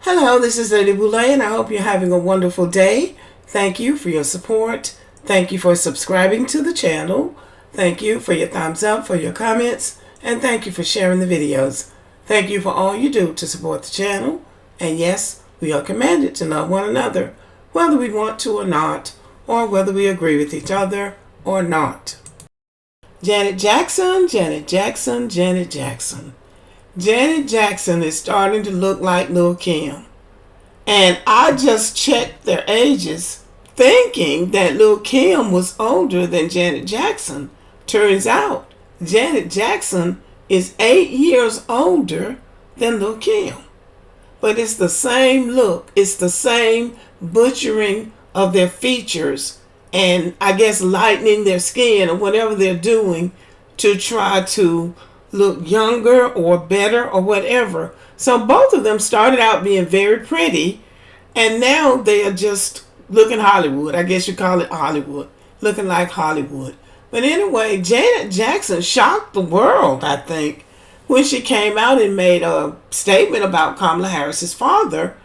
Hello, this is Lady Boulay, and I hope you're having a wonderful day. Thank you for your support. Thank you for subscribing to the channel. Thank you for your thumbs up, for your comments, and thank you for sharing the videos. Thank you for all you do to support the channel. And yes, we are commanded to love one another, whether we want to or not, or whether we agree with each other or not. Janet Jackson, Janet Jackson, Janet Jackson. Janet Jackson is starting to look like Lil' Kim. And I just checked their ages thinking that Lil' Kim was older than Janet Jackson. Turns out Janet Jackson is 8 years older than Lil' Kim. But it's the same look. It's the same butchering of their features and I guess lightening their skin or whatever they're doing to try to look younger or better or whatever. So both of them started out being very pretty, and now they are just looking Hollywood. I guess you call it Hollywood, looking like Hollywood. But anyway, Janet Jackson shocked the world, I think, when she came out and made a statement about Kamala Harris's father,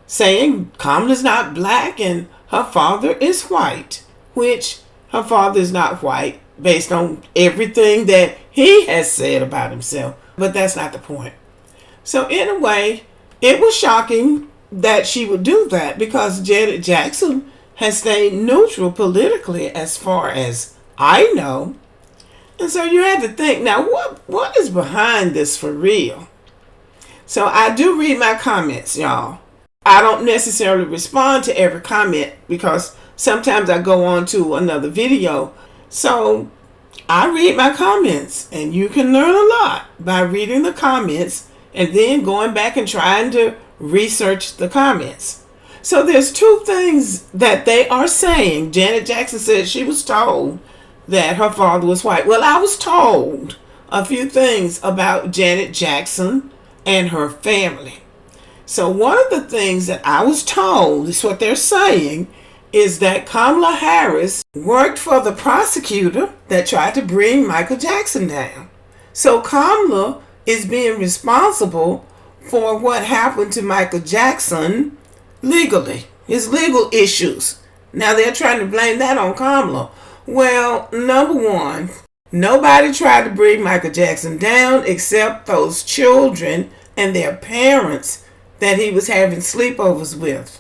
saying Kamala's not black and her father is white, which her father is not white based on everything that he has said about himself. But that's not the point. So anyway, it was shocking that she would do that because Janet Jackson has stayed neutral politically as far as I know. And so you had to think, now what is behind this for real? So I do read my comments, y'all. I don't necessarily respond to every comment because sometimes I go on to another video. So I read my comments, and you can learn a lot by reading the comments and then going back and trying to research the comments. So there's two things that they are saying. Janet Jackson said she was told that her father was white. Well, I was told a few things about Janet Jackson and her family. So one of the things that I was told is what they're saying is that Kamala Harris worked for the prosecutor that tried to bring Michael Jackson down. So Kamala is being responsible for what happened to Michael Jackson legally, his legal issues. Now they're trying to blame that on Kamala. Well, number one, nobody tried to bring Michael Jackson down except those children and their parents that he was having sleepovers with.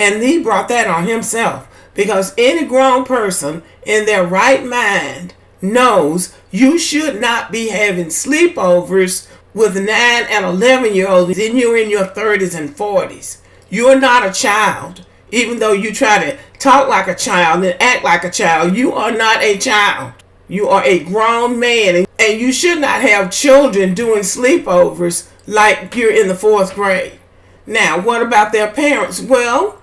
And he brought that on himself because any grown person in their right mind knows you should not be having sleepovers with 9 and 11-year-olds and you're in your 30s and 40s. You're not a child. Even though you try to talk like a child and act like a child, you are not a child. You are a grown man, and you should not have children doing sleepovers like you're in the 4th grade. Now, what about their parents? Well,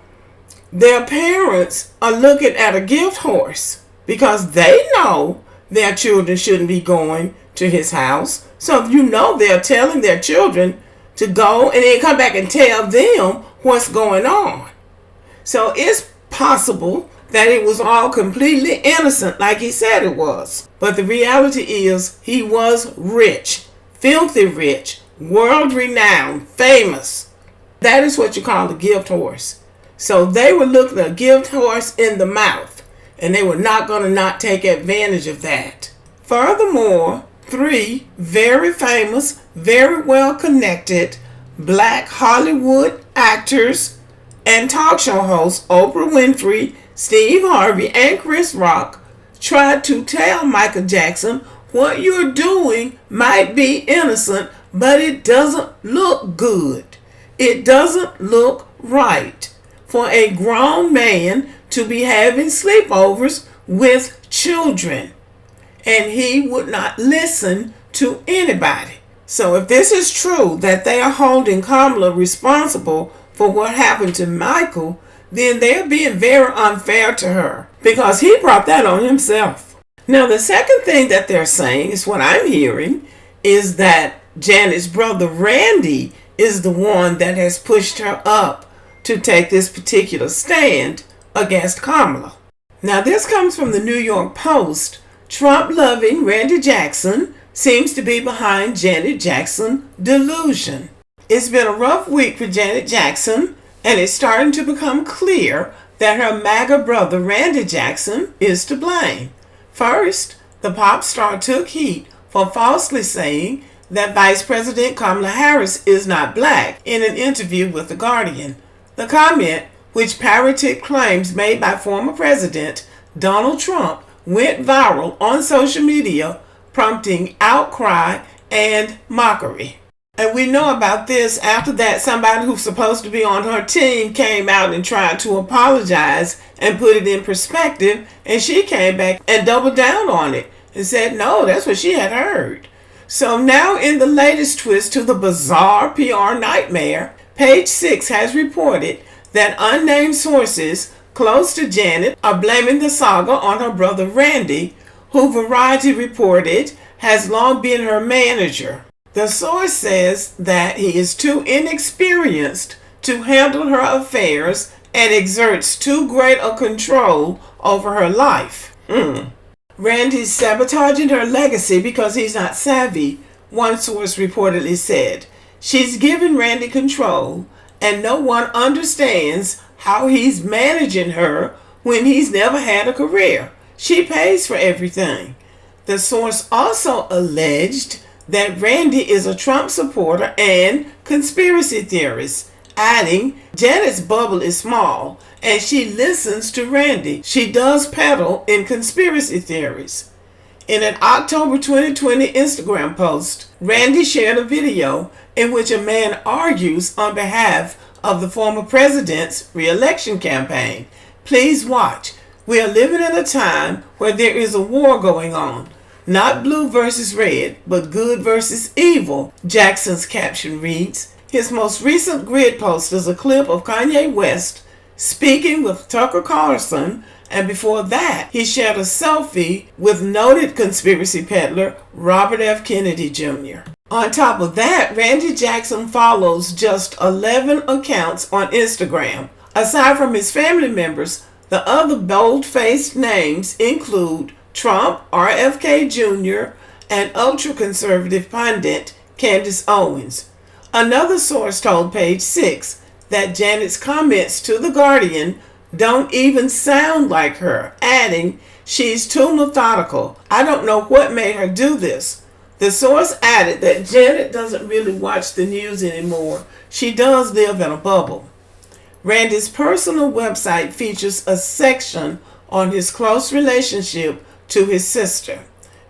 their parents are looking at a gift horse because they know their children shouldn't be going to his house. So you know they're telling their children to go and then come back and tell them what's going on. So it's possible that it was all completely innocent like he said it was. But the reality is he was rich, filthy rich, world renowned, famous. That is what you call a gift horse. So they were looking a gift horse in the mouth, and they were not going to not take advantage of that. Furthermore, 3 very famous, very well connected black Hollywood actors and talk show hosts, Oprah Winfrey, Steve Harvey, and Chris Rock, tried to tell Michael Jackson what you're doing might be innocent, but it doesn't look good. It doesn't look right for a grown man to be having sleepovers with children. And he would not listen to anybody. So if this is true, that they are holding Kamala responsible for what happened to Michael, then they're being very unfair to her because he brought that on himself. Now, the second thing that they're saying is what I'm hearing is that Janet's brother Randy is the one that has pushed her up to take this particular stand against Kamala. Now, this comes from the New York Post. Trump-loving Randy Jackson seems to be behind Janet Jackson delusion. It's been a rough week for Janet Jackson, and it's starting to become clear that her MAGA brother Randy Jackson is to blame. First, the pop star took heat for falsely saying that Vice President Kamala Harris is not black in an interview with The Guardian. The comment, which parroted claims made by former President Donald Trump, went viral on social media, prompting outcry and mockery. And we know about this after that somebody who's supposed to be on her team came out and tried to apologize and put it in perspective, and she came back and doubled down on it and said no, that's what she had heard. So now, in the latest twist to the bizarre PR nightmare, Page 6 has reported that unnamed sources close to Janet are blaming the saga on her brother Randy, who Variety reported has long been her manager. The source says that he is too inexperienced to handle her affairs and exerts too great a control over her life. Randy's sabotaging her legacy because he's not savvy, one source reportedly said. She's given Randy control, and no one understands how he's managing her when he's never had a career. She pays for everything. The source also alleged that Randy is a Trump supporter and conspiracy theorist, adding, Janet's bubble is small and she listens to Randy. She does peddle in conspiracy theories. In an October 2020 Instagram post, Randy shared a video in which a man argues on behalf of the former president's re-election campaign. Please watch. We are living in a time where there is a war going on. Not blue versus red, but good versus evil, Jackson's caption reads. His most recent grid post is a clip of Kanye West speaking with Tucker Carlson, and before that, he shared a selfie with noted conspiracy peddler Robert F. Kennedy Jr. On top of that, Randy Jackson follows just 11 accounts on Instagram. Aside from his family members, the other bold-faced names include Trump, RFK Jr., and ultra-conservative pundit Candace Owens. Another source told Page 6 that Janet's comments to The Guardian don't even sound like her, adding, she's too methodical. I don't know what made her do this. The source added that Janet doesn't really watch the news anymore. She does live in a bubble. Randy's personal website features a section on his close relationship to his sister.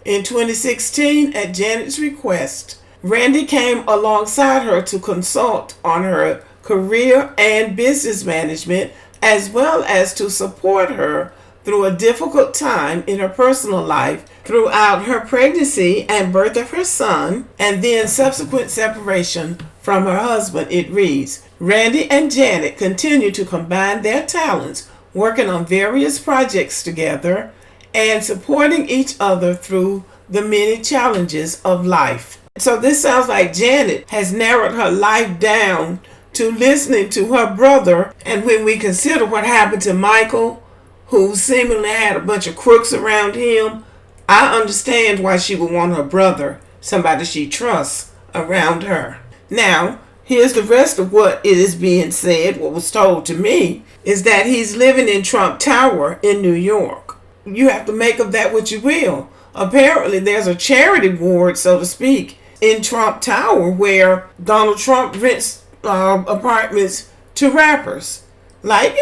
In 2016, at Janet's request, Randy came alongside her to consult on her career and business management, as well as to support her through a difficult time in her personal life throughout her pregnancy and birth of her son, and then subsequent separation from her husband, it reads. Randy and Janet continue to combine their talents, working on various projects together and supporting each other through the many challenges of life. So this sounds like Janet has narrowed her life down to listening to her brother. And when we consider what happened to Michael, who seemingly had a bunch of crooks around him, I understand why she would want her brother, somebody she trusts, around her. Now, here's the rest of what is being said. What was told to me is that he's living in Trump Tower in New York. You have to make of that what you will. Apparently, there's a charity ward, so to speak, in Trump Tower where Donald Trump rents apartments to rappers. Like,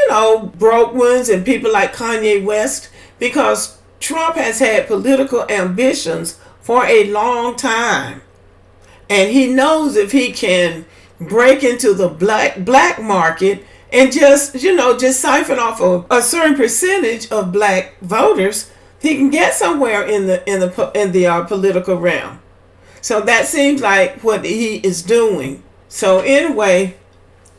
broke ones and people like Kanye West, because Trump has had political ambitions for a long time. And he knows if he can break into the black market and just siphon off a certain percentage of black voters, he can get somewhere in the political realm. So that seems like what he is doing. So anyway,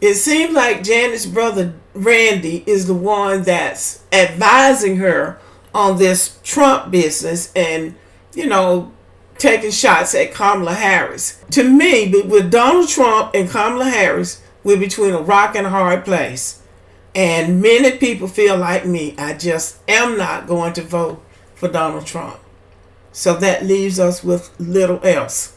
it seems like Janet's brother Randy is the one that's advising her on this Trump business and, taking shots at Kamala Harris. To me, with Donald Trump and Kamala Harris, we're between a rock and a hard place. And many people feel like me. I just am not going to vote for Donald Trump. So that leaves us with little else.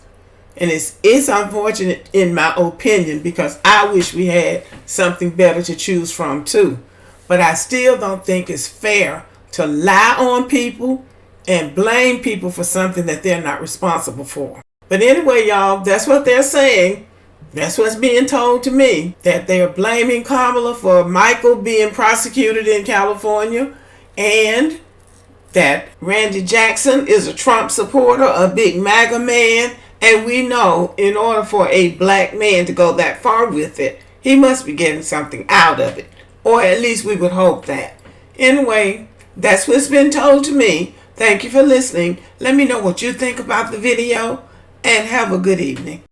And it's unfortunate in my opinion, because I wish we had something better to choose from too. But I still don't think it's fair to lie on people and blame people for something that they're not responsible for. But anyway, y'all, that's what they're saying. That's what's being told to me, that they're blaming Kamala for Michael being prosecuted in California, and that Randy Jackson is a Trump supporter, a big MAGA man, and we know in order for a black man to go that far with it, he must be getting something out of it, or at least we would hope that. Anyway, that's what's been told to me. Thank you for listening. Let me know what you think about the video, and have a good evening.